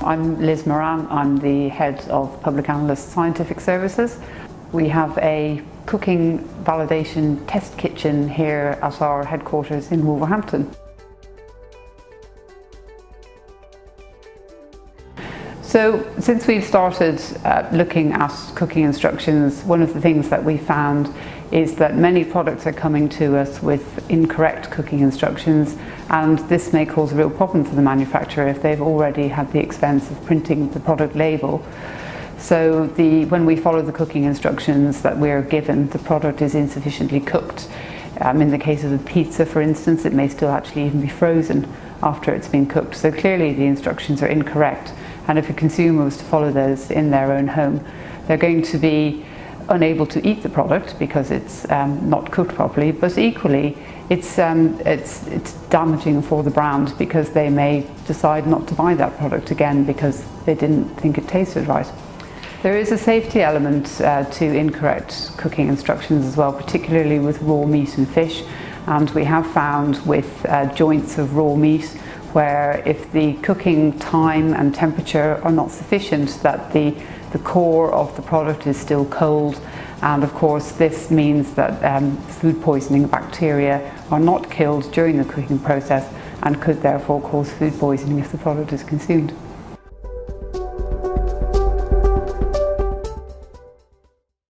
I'm Liz Moran. I'm the head of Public Analyst Scientific Services. We have a cooking validation test kitchen here at our headquarters in Wolverhampton. So since we've started looking at cooking instructions, one of the things that we found is that many products are coming to us with incorrect cooking instructions, and this may cause a real problem for the manufacturer if they've already had the expense of printing the product label. So when we follow the cooking instructions that we're given, the product is insufficiently cooked. In the case of a pizza, for instance, it may still actually even be frozen after it's been cooked. So clearly the instructions are incorrect. And if a consumer was to follow those in their own home, they're going to be unable to eat the product because it's not cooked properly, but equally it's damaging for the brand because they may decide not to buy that product again because they didn't think it tasted right. There is a safety element to incorrect cooking instructions as well, particularly with raw meat and fish, and we have found with joints of raw meat where if the cooking time and temperature are not sufficient, that the core of the product is still cold, and of course this means that food poisoning bacteria are not killed during the cooking process and could therefore cause food poisoning if the product is consumed.